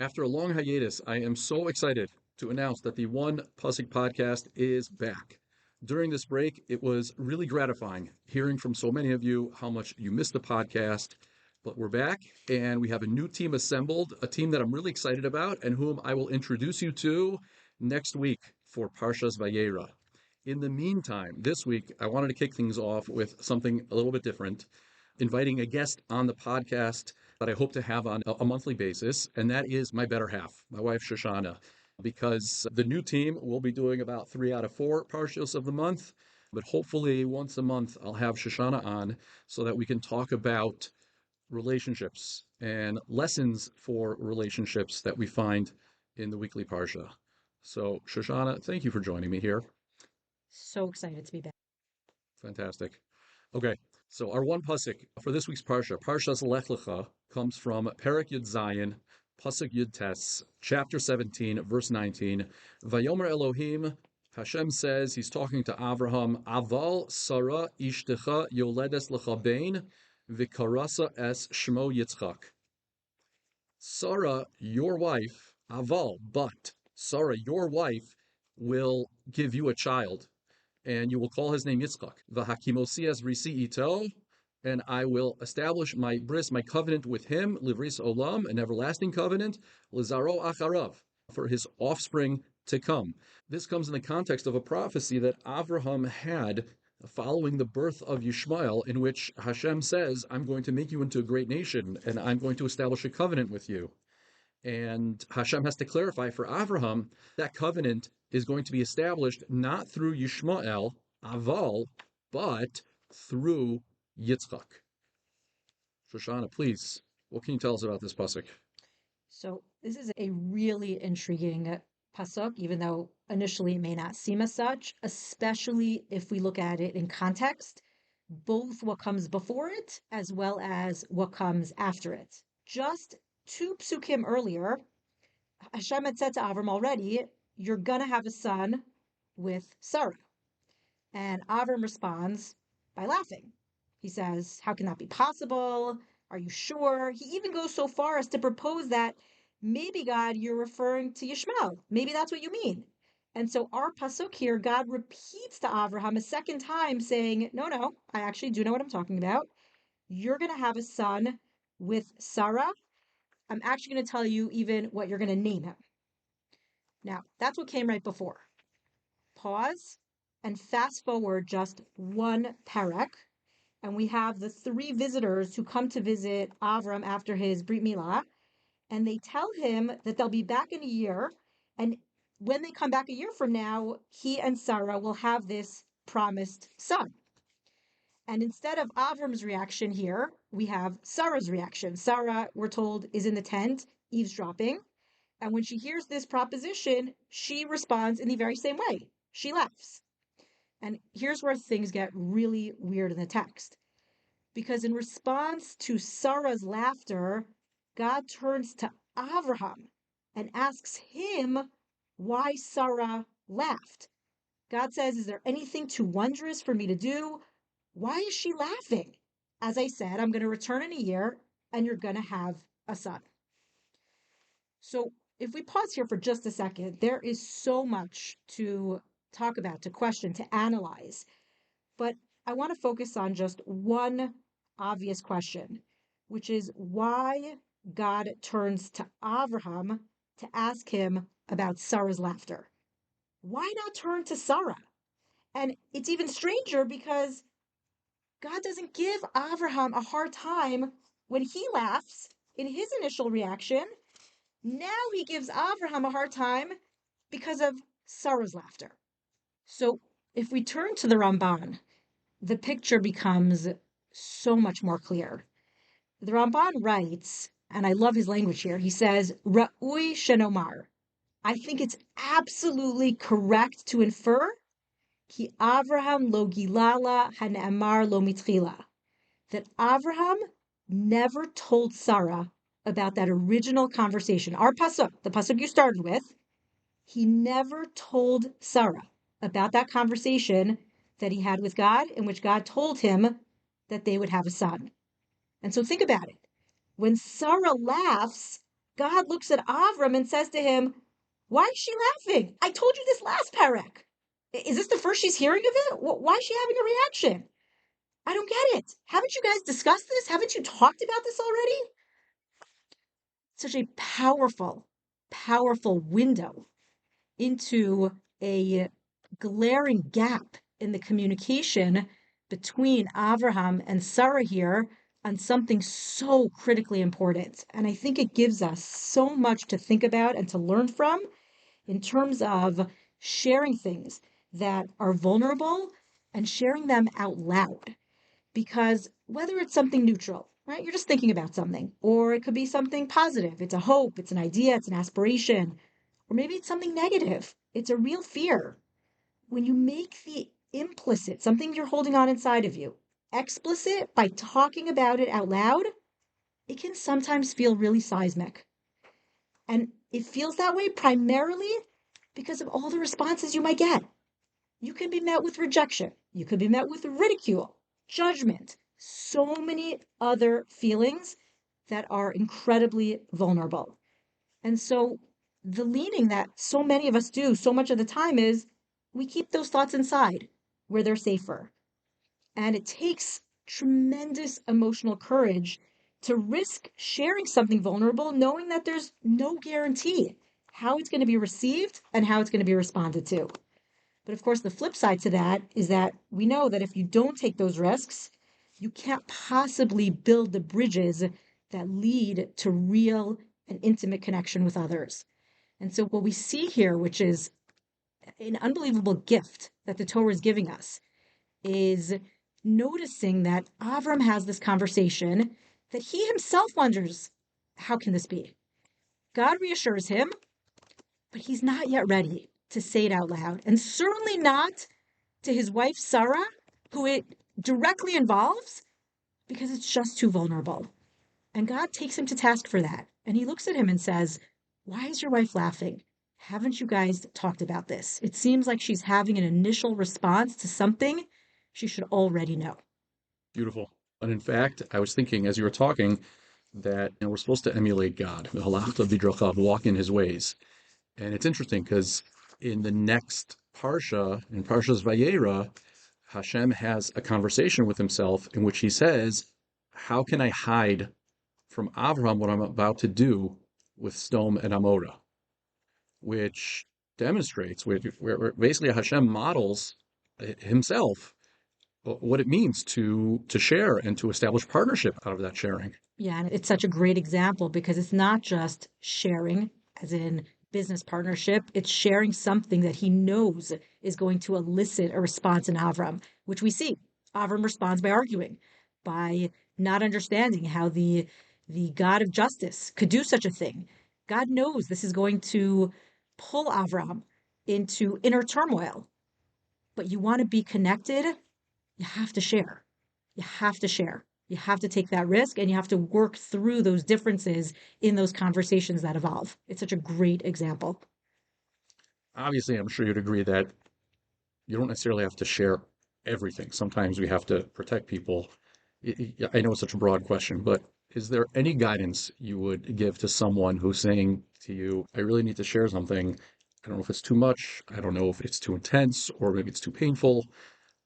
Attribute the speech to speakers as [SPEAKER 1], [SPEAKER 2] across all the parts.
[SPEAKER 1] After a long hiatus, I am so excited to announce that the One Pasuk Podcast is back. During this break, it was really gratifying hearing from so many of you how much you missed the podcast. But we're back, and we have a new team assembled, a team that I'm really excited about, and whom I will introduce you to next week for Parshas Vayera. In the meantime, this week, I wanted to kick things off with something a little bit different, inviting a guest on the podcast that I hope to have on a monthly basis, and that is my better half, my wife Shoshana, because the new team will be doing about 3 out of 4 Parshas of the month, but hopefully once a month I'll have Shoshana on so that we can talk about relationships and lessons for relationships that we find in the weekly Parsha. So, Shoshana, thank you for joining me here.
[SPEAKER 2] So excited to be back.
[SPEAKER 1] Fantastic. Okay, so our one pasuk for this week's Parsha, Parshas Lech Lecha, comes from Perek Yud Zayin, Pasuk Yud Tes, chapter 17, verse 19. Vayomer Elohim, Hashem says, he's talking to Avraham, Aval Sarah Ishtecha Yoledes Lecha Bein, Vikarasa es Shmo Yitzchak. Sarah, your wife, Aval, but Sarah, your wife, will give you a child, and you will call his name Yitzchak. V'hakimosias risi ito, and I will establish my bris, my covenant with him, livris olam, an everlasting covenant, lizaro acharav, for his offspring to come. This comes in the context of a prophecy that Avraham had following the birth of Yishmael, in which Hashem says, I'm going to make you into a great nation, and I'm going to establish a covenant with you. And Hashem has to clarify for Avraham that covenant is going to be established not through Yishmael, Aval, but through Yitzchak. Shoshana, please, what can you tell us about this pasuk?
[SPEAKER 2] So this is a really intriguing pasuk, even though initially it may not seem as such, especially if we look at it in context, both what comes before it as well as what comes after it. Just 2 psukim earlier, Hashem had said to Avram already, you're going to have a son with Sarah. And Avram responds by laughing. He says, how can that be possible? Are you sure? He even goes so far as to propose that maybe, God, you're referring to Yishmael. Maybe that's what you mean. And so our pasuk here, God repeats to Avraham a second time saying, no, I actually do know what I'm talking about. You're going to have a son with Sarah. I'm actually going to tell you even what you're going to name him. Now, that's what came right before. Pause and fast forward just one perek, and we have the 3 visitors who come to visit Avram after his Brit Milah, and they tell him that they'll be back in a year, and when they come back a year from now, he and Sarah will have this promised son. And instead of Avram's reaction here, we have Sarah's reaction. Sarah, we're told, is in the tent, eavesdropping. And when she hears this proposition, she responds in the very same way. She laughs. And here's where things get really weird in the text. Because in response to Sarah's laughter, God turns to Avraham and asks him why Sarah laughed. God says, is there anything too wondrous for me to do? Why is she laughing? As I said, I'm going to return in a year and you're going to have a son. So if we pause here for just a second, there is so much to talk about, to question, to analyze. But I want to focus on just one obvious question, which is why God turns to Avraham to ask him about Sarah's laughter. Why not turn to Sarah? And it's even stranger because God doesn't give Avraham a hard time when he laughs in his initial reaction. Now he gives Avraham a hard time because of Sarah's laughter. So if we turn to the Ramban, the picture becomes so much more clear. The Ramban writes, and I love his language here, he says, Ra'ui shenomar. I think it's absolutely correct to infer Ki Avraham lo gilala hane'amar lo mitchila, that Avraham never told Sarah about that original conversation. Our pasuk, the pasuk you started with, he never told Sarah about that conversation that he had with God, in which God told him that they would have a son. And so think about it. When Sarah laughs, God looks at Avram and says to him, why is she laughing? I told you this last parak. Is this the first she's hearing of it? Why is she having a reaction? I don't get it. Haven't you guys discussed this? Haven't you talked about this already? Such a powerful, powerful window into a glaring gap in the communication between Avraham and Sarah here on something so critically important. And I think it gives us so much to think about and to learn from in terms of sharing things that are vulnerable and sharing them out loud. Because whether it's something neutral, right? You're just thinking about something, or it could be something positive. It's a hope, it's an idea, it's an aspiration, or maybe it's something negative. It's a real fear. When you make the implicit, something you're holding on inside of you, explicit by talking about it out loud, it can sometimes feel really seismic. And it feels that way primarily because of all the responses you might get. You can be met with rejection. You could be met with ridicule, judgment, so many other feelings that are incredibly vulnerable. And so the leaning that so many of us do so much of the time is we keep those thoughts inside where they're safer. And it takes tremendous emotional courage to risk sharing something vulnerable, knowing that there's no guarantee how it's going to be received and how it's going to be responded to. But of course, the flip side to that is that we know that if you don't take those risks, you can't possibly build the bridges that lead to real and intimate connection with others. And so what we see here, which is an unbelievable gift that the Torah is giving us, is noticing that Avram has this conversation that he himself wonders, how can this be? God reassures him, but he's not yet ready to say it out loud, and certainly not to his wife, Sarah, who it directly involves, because it's just too vulnerable. And God takes him to task for that. And he looks at him and says, why is your wife laughing? Haven't you guys talked about this? It seems like she's having an initial response to something she should already know.
[SPEAKER 1] Beautiful. And in fact, I was thinking as you were talking that we're supposed to emulate God, walk in his ways. And it's interesting because in the next Parsha, in Parshas Vayera, Hashem has a conversation with himself in which he says, how can I hide from Avraham what I'm about to do with Sodom and Amorah? Which demonstrates where basically Hashem models himself what it means to share and to establish partnership out of that sharing.
[SPEAKER 2] Yeah, and it's such a great example because it's not just sharing, as in business partnership, it's sharing something that he knows is going to elicit a response in Avram, which we see. Avram responds by arguing, by not understanding how the God of justice could do such a thing. God knows this is going to pull Avram into inner turmoil. But you want to be connected, you have to share. You have to share. You have to take that risk and you have to work through those differences in those conversations that evolve. It's such a great example.
[SPEAKER 1] Obviously, I'm sure you'd agree that you don't necessarily have to share everything. Sometimes we have to protect people. I know it's such a broad question, but is there any guidance you would give to someone who's saying to you, I really need to share something. I don't know if it's too much. I don't know if it's too intense or maybe it's too painful,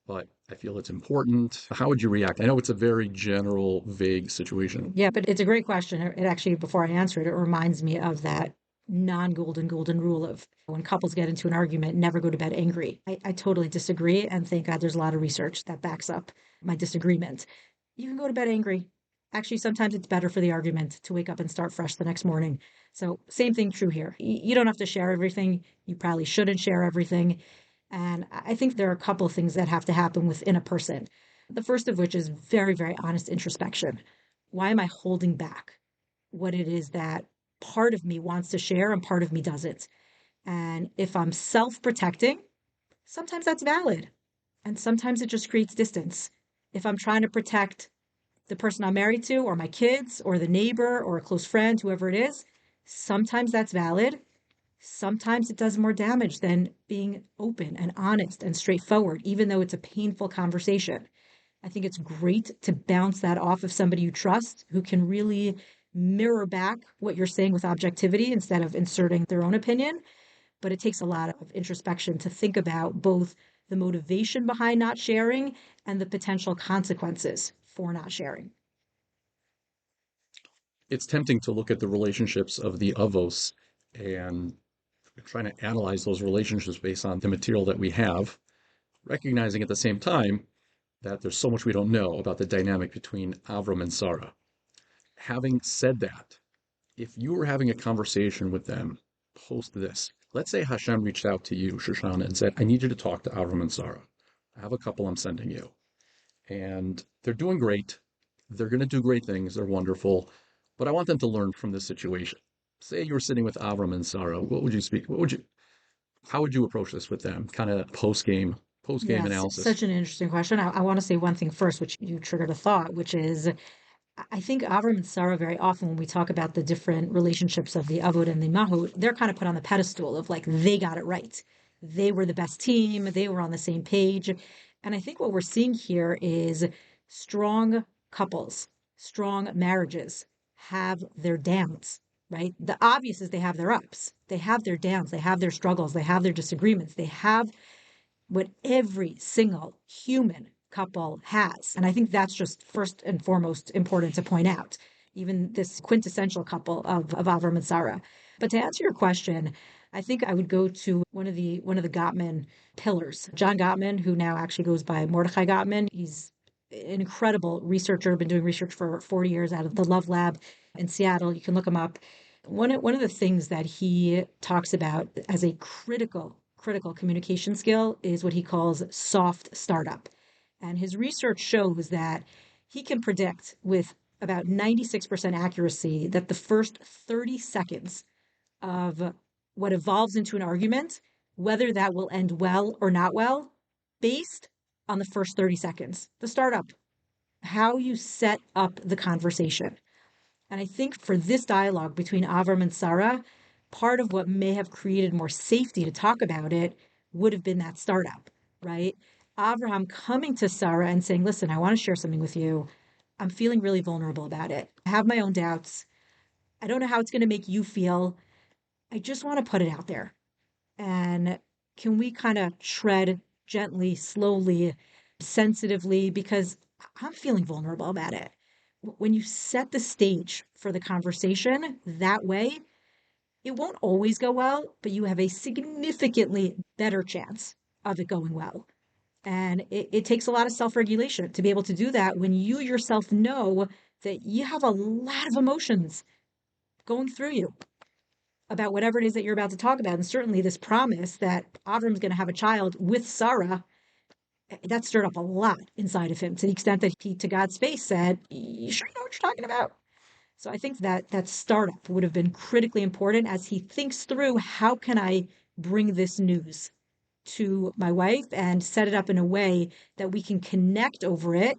[SPEAKER 1] but I feel it's important. How would you react? I know it's a very general, vague situation.
[SPEAKER 2] Yeah, but it's a great question. It actually, before I answer it, it reminds me of that golden rule of when couples get into an argument, never go to bed angry. I totally disagree. And thank God there's a lot of research that backs up my disagreement. You can go to bed angry. Actually, sometimes it's better for the argument to wake up and start fresh the next morning. So same thing true here. You don't have to share everything. You probably shouldn't share everything. And I think there are a couple of things that have to happen within a person. The first of which is very, very honest introspection. Why am I holding back what it is that part of me wants to share and part of me doesn't? And if I'm self-protecting, sometimes that's valid. And sometimes it just creates distance. If I'm trying to protect the person I'm married to or my kids or the neighbor or a close friend, whoever it is, sometimes that's valid. Sometimes it does more damage than being open and honest and straightforward, even though it's a painful conversation. I think it's great to bounce that off of somebody you trust who can really mirror back what you're saying with objectivity instead of inserting their own opinion. But it takes a lot of introspection to think about both the motivation behind not sharing and the potential consequences for not sharing.
[SPEAKER 1] It's tempting to look at the relationships of the avos and trying to analyze those relationships based on the material that we have, recognizing at the same time that there's so much we don't know about the dynamic between Avram and Sarah. Having said that, if you were having a conversation with them post this, let's say Hashem reached out to you, Shoshana, and said, I need you to talk to Avram and Sarah. I have a couple I'm sending you. And they're doing great. They're going to do great things. They're wonderful. But I want them to learn from this situation. Say you were sitting with Avram and Sarah. What would you speak? How would you approach this with them? Kind of post-game
[SPEAKER 2] Yes,
[SPEAKER 1] analysis.
[SPEAKER 2] such an interesting question. I want to say one thing first, which you triggered a thought, which is I think Avram and Sarah, very often when we talk about the different relationships of the Avod and the Mahut, they're kind of put on the pedestal of like, they got it right. They were the best team. They were on the same page. And I think what we're seeing here is strong couples, strong marriages have their downs, right? The obvious is they have their ups. They have their downs. They have their struggles. They have their disagreements. They have what every single human couple has. And I think that's just first and foremost important to point out, even this quintessential couple of Avram and Sarah. But to answer your question, I think I would go to one of the Gottman pillars. John Gottman, who now actually goes by Mordechai Gottman, he's an incredible researcher, been doing research for 40 years out of the Love Lab in Seattle. You can look him up. One of the things that he talks about as a critical communication skill is what he calls soft startup. And his research shows that he can predict with about 96% accuracy that the first 30 seconds of what evolves into an argument, whether that will end well or not well, based on the first 30 seconds, the startup, how you set up the conversation. And I think for this dialogue between Avram and Sarah, part of what may have created more safety to talk about it would have been that startup, right? Avraham coming to Sarah and saying, listen, I want to share something with you. I'm feeling really vulnerable about it. I have my own doubts. I don't know how it's going to make you feel. I just want to put it out there. And can we kind of tread gently, slowly, sensitively, because I'm feeling vulnerable about it. When you set the stage for the conversation that way, it won't always go well, but you have a significantly better chance of it going well. And it takes a lot of self-regulation to be able to do that when you yourself know that you have a lot of emotions going through you about whatever it is that you're about to talk about. And certainly this promise that Avram's going to have a child with Sarah, that stirred up a lot inside of him to the extent that he, to God's face, said, you sure you know what you're talking about? So I think that startup would have been critically important as he thinks through, how can I bring this news to my wife and set it up in a way that we can connect over it,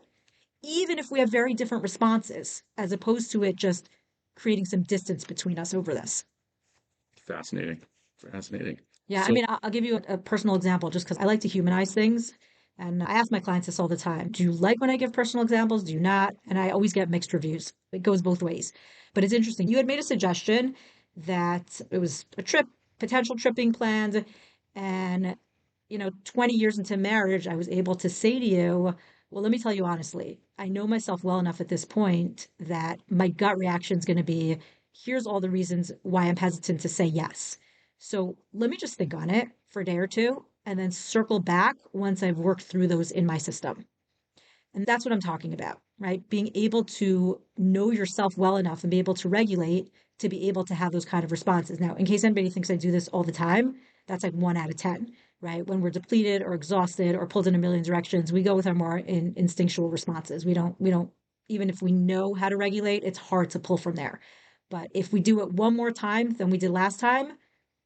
[SPEAKER 2] even if we have very different responses, as opposed to it just creating some distance between us over this.
[SPEAKER 1] Fascinating.
[SPEAKER 2] Yeah,
[SPEAKER 1] So,
[SPEAKER 2] I mean, I'll give you a personal example just because I like to humanize things. And I ask my clients this all the time. Do you like when I give personal examples? Do you not? And I always get mixed reviews. It goes both ways. But it's interesting. You had made a suggestion that it was a trip, potential trip being planned. And, 20 years into marriage, I was able to say to you, well, let me tell you honestly, I know myself well enough at this point that my gut reaction is going to be, here's all the reasons why I'm hesitant to say yes. So let me just think on it for a day or two and then circle back once I've worked through those in my system. And that's what I'm talking about, right? Being able to know yourself well enough and be able to regulate to be able to have those kind of responses. Now, in case anybody thinks I do this all the time, that's like 1 out of 10, right? When we're depleted or exhausted or pulled in a million directions, we go with our more instinctual responses. We don't, even if we know how to regulate, it's hard to pull from there. But if we do it one more time than we did last time,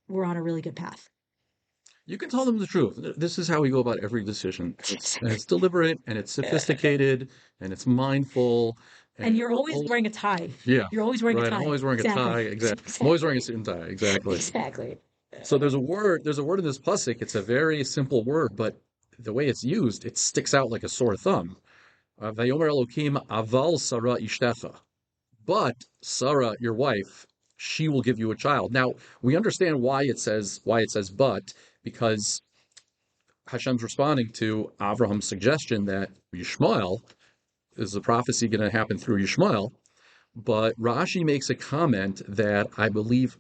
[SPEAKER 2] we're on a really good path.
[SPEAKER 1] you can tell them the truth. This is how we go about every decision. It's deliberate and it's sophisticated and it's mindful.
[SPEAKER 2] And you're always wearing a tie.
[SPEAKER 1] Yeah.
[SPEAKER 2] You're always wearing a tie.
[SPEAKER 1] I'm always wearing a tie. Exactly. I'm always wearing a suit and tie. Exactly.
[SPEAKER 2] Exactly.
[SPEAKER 1] So there's a word in this pasuk. It's a very simple word, but the way it's used, it sticks out like a sore thumb. Vayomer Elokim aval Sarah ishtecha. but Sarah, your wife, she will give you a child. Now, we understand why it says but, because Hashem's responding to Avraham's suggestion that Yishmael is the prophecy going to happen through Yishmael. But Rashi makes a comment that I believe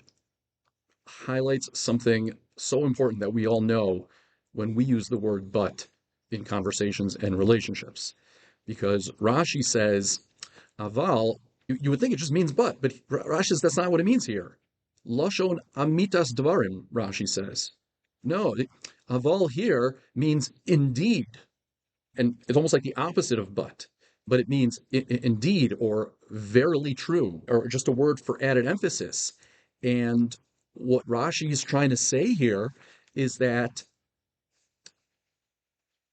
[SPEAKER 1] highlights something so important that we all know when we use the word but in conversations and relationships. Because Rashi says, Aval, you would think it just means but Rashi says that's not what it means here. Lashon amitas dvarim, Rashi says. No, Aval here means indeed. And it's almost like the opposite of but it means indeed or verily true, or just a word for added emphasis. And what Rashi is trying to say here is that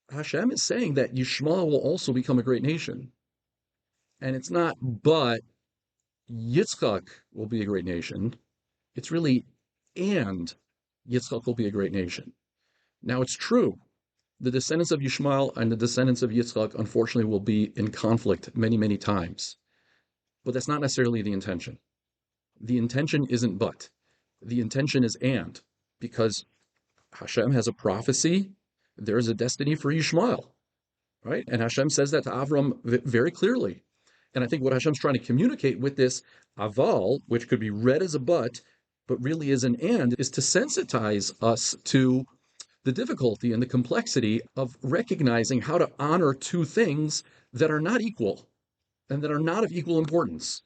[SPEAKER 1] Hashem is saying that Yishmael will also become a great nation. And it's not but Yitzchak will be a great nation. It's really and Yitzchak will be a great nation. Now it's true. The descendants of Yishmael and the descendants of Yitzchak, unfortunately, will be in conflict many, many times. But that's not necessarily the intention. The intention isn't but. The intention is and, because Hashem has a prophecy, there is a destiny for Yishmael, right? And Hashem says that to Avram very clearly. And I think what Hashem's trying to communicate with this aval, which could be read as a but really is an and, is to sensitize us to the difficulty and the complexity of recognizing how to honor two things that are not equal and that are not of equal importance.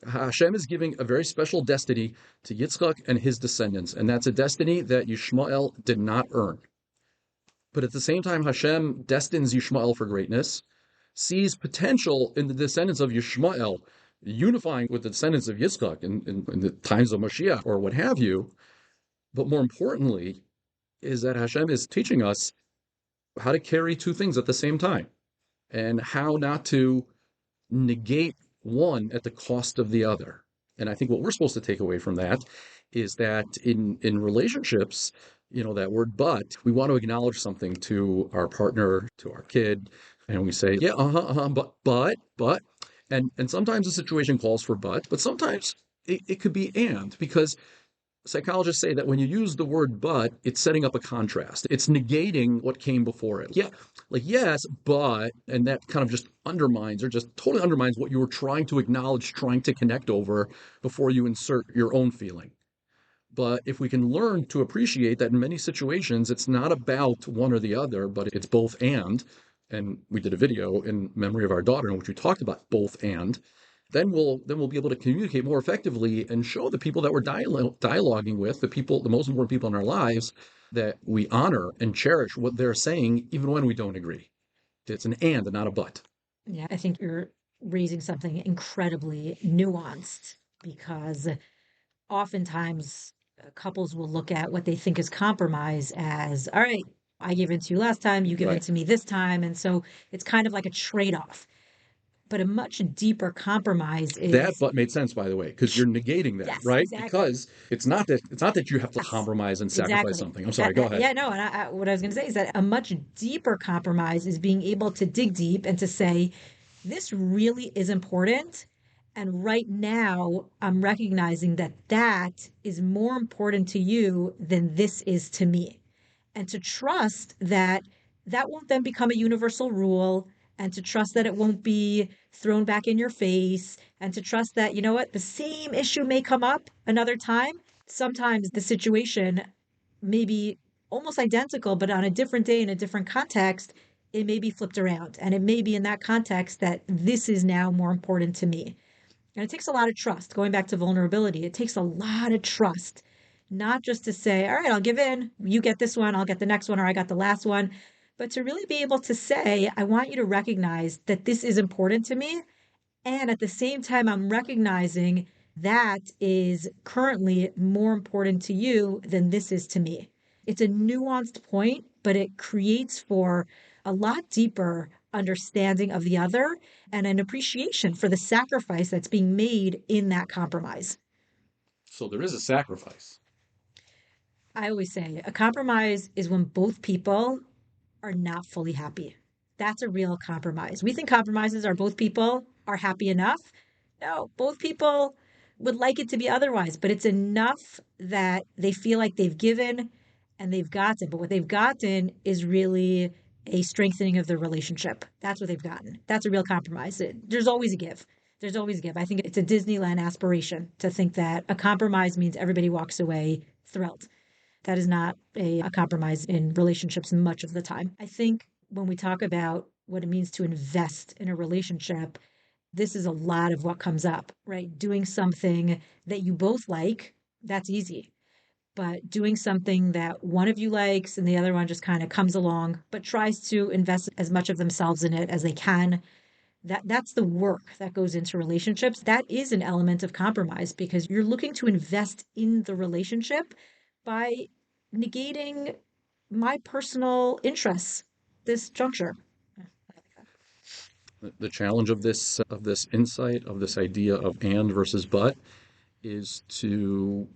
[SPEAKER 1] Hashem is giving a very special destiny to Yitzchak and his descendants, and that's a destiny that Yishmael did not earn. But at the same time, Hashem destines Yishmael for greatness, sees potential in the descendants of Yishmael unifying with the descendants of Yitzchak in the times of Mashiach or what have you. But more importantly, is that Hashem is teaching us how to carry two things at the same time and how not to negate one at the cost of the other. And I think what we're supposed to take away from that is that in relationships, that word but, we want to acknowledge something to our partner, to our kid, and we say, yeah, but, and sometimes the situation calls for but sometimes it could be and, because psychologists say that when you use the word but, it's setting up a contrast. It's negating what came before it. Yeah, like yes, but, and that kind of just undermines or just totally undermines what you were trying to acknowledge, trying to connect over before you insert your own feeling. But if we can learn to appreciate that in many situations, it's not about one or the other, but it's both and we did a video in memory of our daughter in which we talked about both and, then we'll be able to communicate more effectively and show the people that we're dialoguing with, the most important people in our lives, that we honor and cherish what they're saying, even when we don't agree. It's an and not a but.
[SPEAKER 2] Yeah, I think you're raising something incredibly nuanced, because oftentimes couples will look at what they think is compromise as, all right, I gave in to you last time, you give in to me this time. And so it's kind of like a trade-off. But a much deeper compromise is
[SPEAKER 1] that. But made sense, by the way, because you're negating that,
[SPEAKER 2] yes,
[SPEAKER 1] right?
[SPEAKER 2] Exactly.
[SPEAKER 1] Because it's not that you have to compromise and sacrifice something. I'm sorry, go ahead.
[SPEAKER 2] Yeah, no. And what I was going to say is that a much deeper compromise is being able to dig deep and to say, this really is important. And right now, I'm recognizing that is more important to you than this is to me. And to trust that won't then become a universal rule, and to trust that it won't be thrown back in your face, and to trust that, the same issue may come up another time. Sometimes the situation may be almost identical, but on a different day in a different context, it may be flipped around. And it may be in that context that this is now more important to me. And it takes a lot of trust. Going back to vulnerability, it takes a lot of trust, not just to say, all right, I'll give in, you get this one, I'll get the next one, or I got the last one, but to really be able to say, I want you to recognize that this is important to me. And at the same time, I'm recognizing that is currently more important to you than this is to me. It's a nuanced point, but it creates for a lot deeper understanding of the other and an appreciation for the sacrifice that's being made in that compromise.
[SPEAKER 1] So there is a sacrifice.
[SPEAKER 2] I always say a compromise is when both people are not fully happy. That's a real compromise. We think compromises are both people are happy enough. No, both people would like it to be otherwise, but it's enough that they feel like they've given and they've gotten. But what they've gotten is really a strengthening of the relationship. That's what they've gotten. That's a real compromise. There's always a give. There's always a give. I think it's a Disneyland aspiration to think that a compromise means everybody walks away thrilled. That is not a compromise in relationships much of the time. I think when we talk about what it means to invest in a relationship, this is a lot of what comes up, right? Doing something that you both like, that's easy. But doing something that one of you likes and the other one just kind of comes along, but tries to invest as much of themselves in it as they can, that's the work that goes into relationships. That is an element of compromise because you're looking to invest in the relationship by negating my personal interests this juncture.
[SPEAKER 1] The challenge of this insight, of this idea of and versus but, is to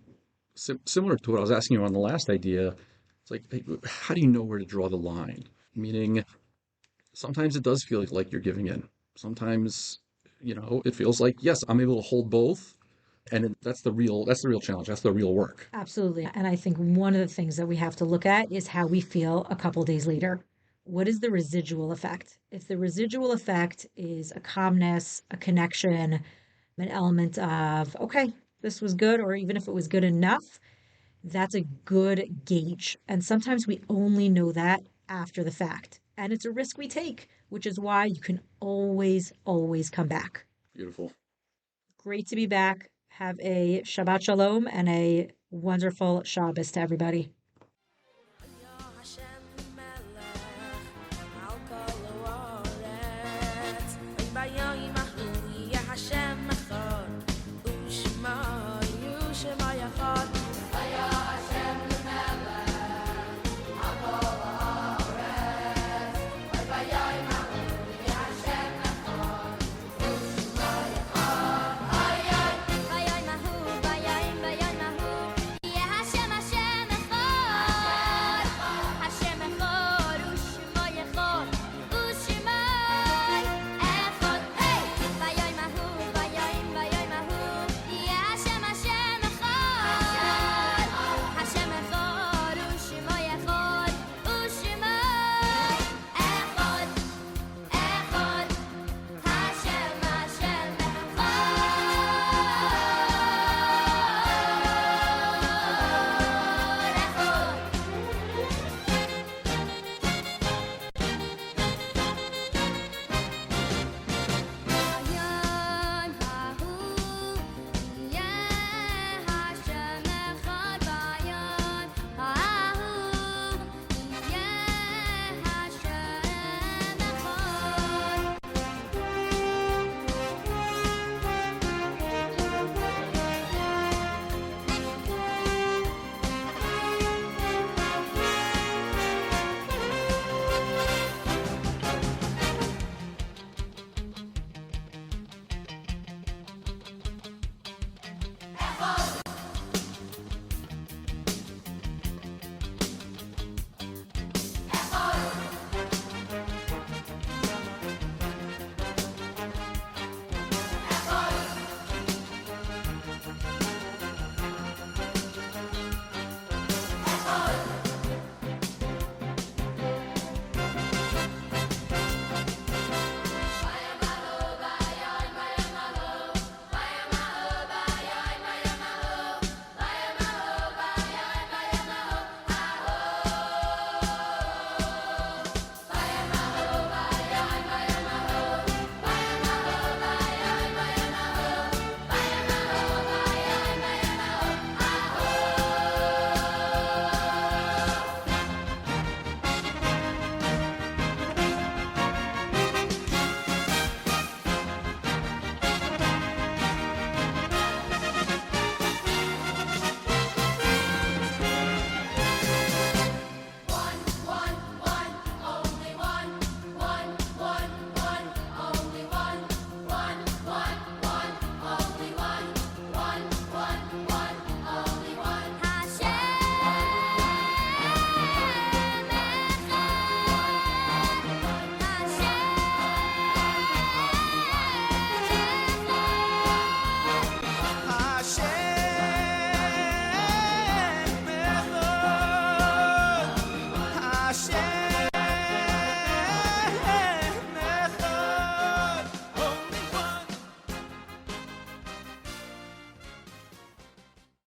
[SPEAKER 1] similar to what I was asking you on the last idea. It's like, hey, how do you know where to draw the line? Meaning, sometimes it does feel like you're giving in. Sometimes, it feels like, yes, I'm able to hold both, and that's the real challenge. That's the real work.
[SPEAKER 2] Absolutely. And I think one of the things that we have to look at is how we feel a couple days later. What is the residual effect? If the residual effect is a calmness, a connection, an element of, okay, this was good, or even if it was good enough, that's a good gauge. And sometimes we only know that after the fact. And it's a risk we take, which is why you can always, always come back.
[SPEAKER 1] Beautiful.
[SPEAKER 2] Great to be back. Have a Shabbat Shalom and a wonderful Shabbos to everybody.